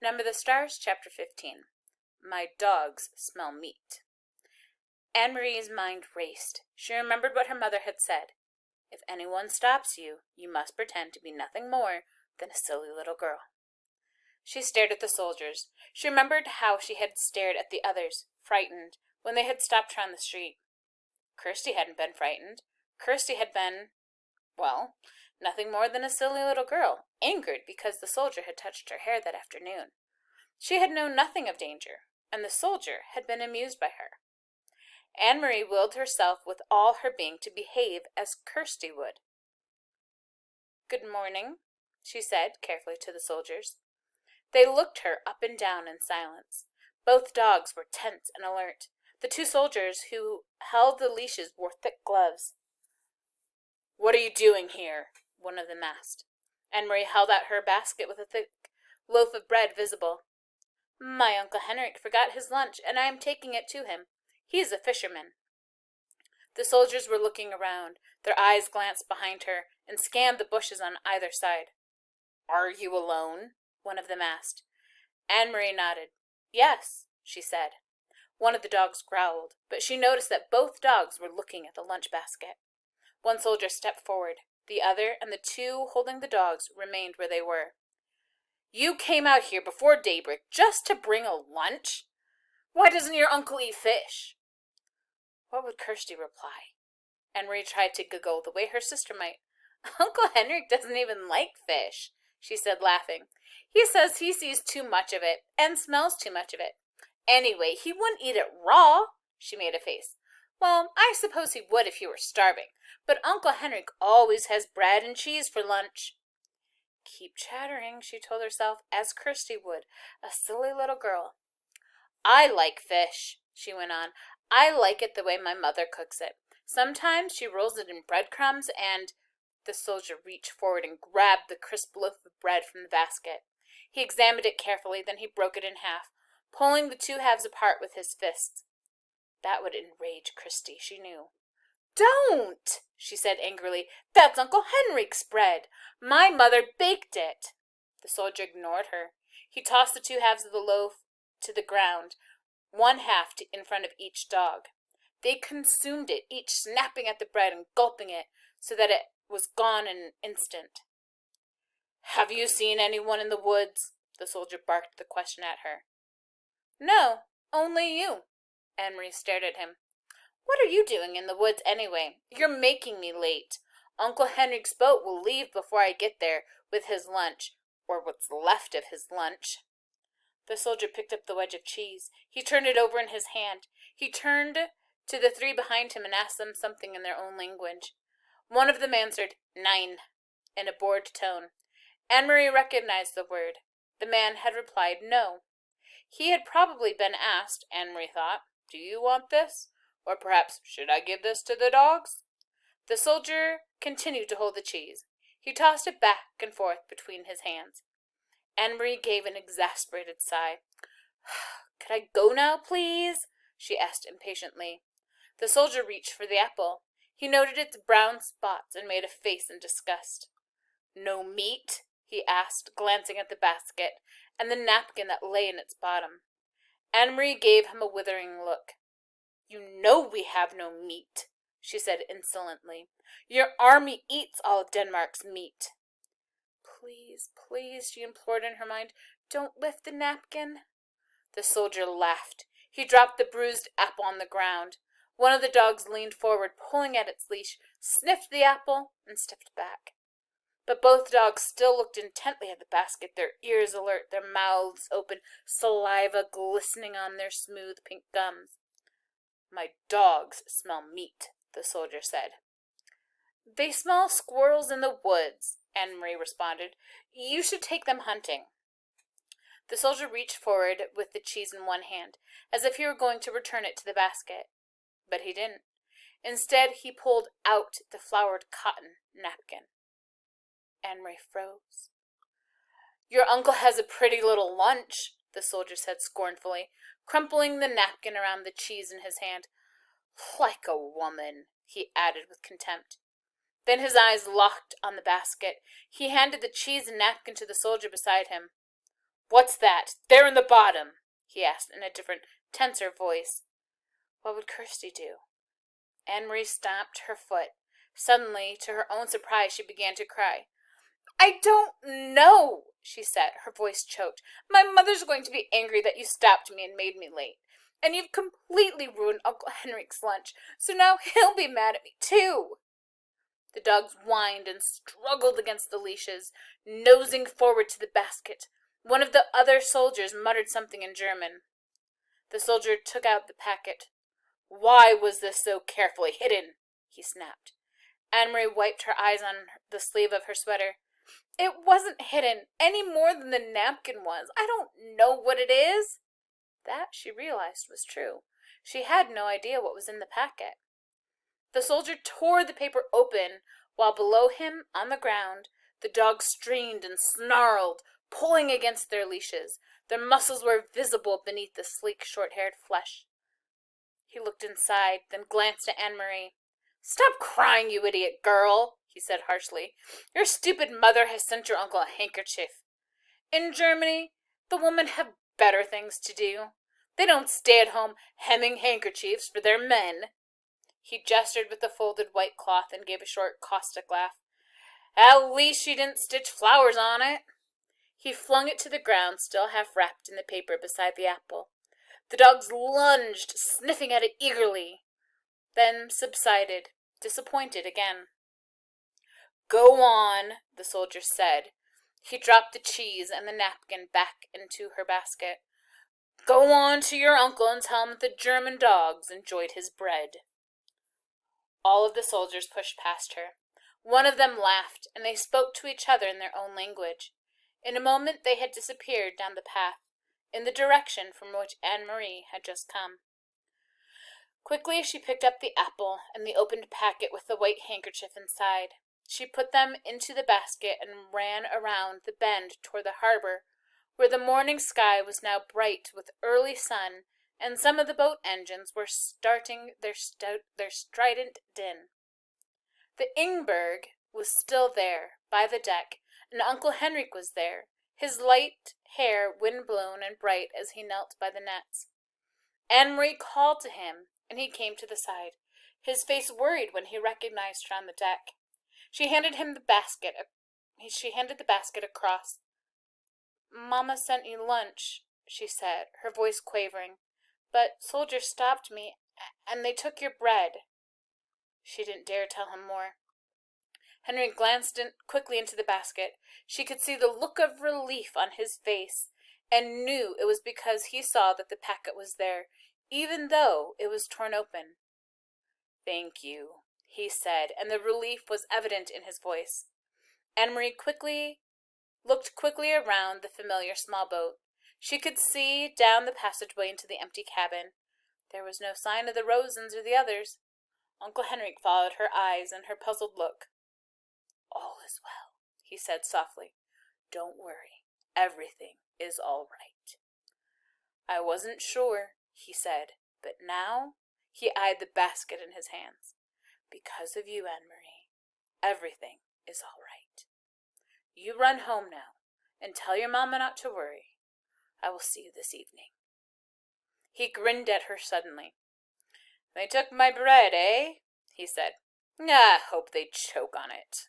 Number the Stars, Chapter 15. My dogs smell meat. Anne-Marie's mind raced. She remembered what her mother had said. If anyone stops you, you must pretend to be nothing more than a silly little girl. She stared at the soldiers. She remembered how she had stared at the others, frightened, when they had stopped her on the street. Kirsty hadn't been frightened. Kirsty had been, well, nothing more than a silly little girl, angered because the soldier had touched her hair that afternoon. She had known nothing of danger, and the soldier had been amused by her. Anne-Marie willed herself with all her being to behave as Kirsty would. "Good morning," she said carefully to the soldiers. They looked her up and down in silence. Both dogs were tense and alert. The two soldiers who held the leashes wore thick gloves. "What are you doing here?" one of them asked. Anne-Marie held out her basket with a thick loaf of bread visible. "My Uncle Henrik forgot his lunch, and I am taking it to him. He is a fisherman." The soldiers were looking around. Their eyes glanced behind her and scanned the bushes on either side. "Are you alone?" one of them asked. Anne-Marie nodded. "Yes," she said. One of the dogs growled, but she noticed that both dogs were looking at the lunch basket. One soldier stepped forward. The other and the two holding the dogs remained where they were. "You came out here before daybreak just to bring a lunch? Why doesn't your uncle eat fish?" What would Kirsty reply? Anne-Marie tried to giggle the way her sister might. "Uncle Henrik doesn't even like fish," she said, laughing. "He says he sees too much of it and smells too much of it. Anyway, he wouldn't eat it raw." She made a face. "Well, I suppose he would if he were starving, but Uncle Henrik always has bread and cheese for lunch." Keep chattering, she told herself, as Kirsty would, a silly little girl. "I like fish," she went on. "I like it the way my mother cooks it. Sometimes she rolls it in breadcrumbs and—" The soldier reached forward and grabbed the crisp loaf of bread from the basket. He examined it carefully, then he broke it in half, pulling the two halves apart with his fists. That would enrage Kirsty, she knew. "Don't!" she said angrily. "That's Uncle Henrik's bread. My mother baked it." The soldier ignored her. He tossed the two halves of the loaf to the ground, one half in front of each dog. They consumed it, each snapping at the bread and gulping it so that it was gone in an instant. "Have you seen anyone in the woods?" The soldier barked the question at her. "No, only you." Anne-Marie stared at him. "What are you doing in the woods anyway? You're making me late. Uncle Henrik's boat will leave before I get there with his lunch, or what's left of his lunch." The soldier picked up the wedge of cheese. He turned it over in his hand. He turned to the three behind him and asked them something in their own language. One of them answered, "Nein," in a bored tone. Anne-Marie recognized the word. The man had replied no. He had probably been asked, Anne-Marie thought, "Do you want this? Or perhaps, should I give this to the dogs?" The soldier continued to hold the cheese. He tossed it back and forth between his hands. Anne-Marie gave an exasperated sigh. "Could I go now, please?" she asked impatiently. The soldier reached for the apple. He noted its brown spots and made a face in disgust. "No meat?" he asked, glancing at the basket and the napkin that lay in its bottom. Anne-Marie gave him a withering look. "You know we have no meat," she said insolently. "Your army eats all Denmark's meat." "Please, please," she implored in her mind, "don't lift the napkin." The soldier laughed. He dropped the bruised apple on the ground. One of the dogs leaned forward, pulling at its leash, sniffed the apple, and stepped back. But both dogs still looked intently at the basket, their ears alert, their mouths open, saliva glistening on their smooth pink gums. "My dogs smell meat," the soldier said. "They smell squirrels in the woods," Anne-Marie responded. "You should take them hunting." The soldier reached forward with the cheese in one hand, as if he were going to return it to the basket. But he didn't. Instead, he pulled out the flowered cotton napkin. Anne-Marie froze. "Your uncle has a pretty little lunch," the soldier said scornfully, crumpling the napkin around the cheese in his hand. "Like a woman," he added with contempt. Then his eyes locked on the basket. He handed the cheese and napkin to the soldier beside him. "What's that? There in the bottom?" he asked in a different, tenser voice. What would Kirsty do? Anne-Marie stamped her foot. Suddenly, to her own surprise, she began to cry. "I don't know," she said, her voice choked. "My mother's going to be angry that you stopped me and made me late. And you've completely ruined Uncle Henrik's lunch, so now he'll be mad at me, too." The dogs whined and struggled against the leashes, nosing forward to the basket. One of the other soldiers muttered something in German. The soldier took out the packet. "Why was this so carefully hidden?" he snapped. Anne-Marie wiped her eyes on the sleeve of her sweater. "It wasn't hidden, any more than the napkin was. I don't know what it is." That, she realized, was true. She had no idea what was in the packet. The soldier tore the paper open, while below him, on the ground, the dogs strained and snarled, pulling against their leashes. Their muscles were visible beneath the sleek, short-haired flesh. He looked inside, then glanced at Anne-Marie. "Stop crying, you idiot girl," he said harshly. "Your stupid mother has sent your uncle a handkerchief. In Germany, the women have better things to do. They don't stay at home hemming handkerchiefs for their men." He gestured with the folded white cloth and gave a short, caustic laugh. "At least she didn't stitch flowers on it." He flung it to the ground, still half wrapped in the paper beside the apple. The dogs lunged, sniffing at it eagerly, then subsided, disappointed again. "Go on," the soldier said. He dropped the cheese and the napkin back into her basket. "Go on to your uncle and tell him that the German dogs enjoyed his bread." All of the soldiers pushed past her. One of them laughed, and they spoke to each other in their own language. In a moment they had disappeared down the path, in the direction from which Anne-Marie had just come. Quickly she picked up the apple and the opened packet with the white handkerchief inside. She put them into the basket and ran around the bend toward the harbor, where the morning sky was now bright with early sun, and some of the boat engines were starting their strident din. The Ingberg was still there, by the deck, and Uncle Henrik was there, his light hair wind-blown and bright as he knelt by the nets. Anne-Marie called to him, and he came to the side, his face worried when he recognized her on the deck. She handed the basket across. "Mama sent you lunch," she said, her voice quavering. "But soldiers stopped me, and they took your bread." She didn't dare tell him more. Henry glanced quickly into the basket. She could see the look of relief on his face, and knew it was because he saw that the packet was there, even though it was torn open. "Thank you," he said, and the relief was evident in his voice. Anne-Marie looked quickly around the familiar small boat. She could see down the passageway into the empty cabin. There was no sign of the Rosens or the others. Uncle Henrik followed her eyes and her puzzled look. "All is well," he said softly. "Don't worry. Everything is all right." "I wasn't sure," he said, but now he eyed the basket in his hands. "Because of you, Anne-Marie, everything is all right. You run home now, and tell your mama not to worry. I will see you this evening." He grinned at her suddenly. "They took my bread, eh?" he said. "I hope they choke on it."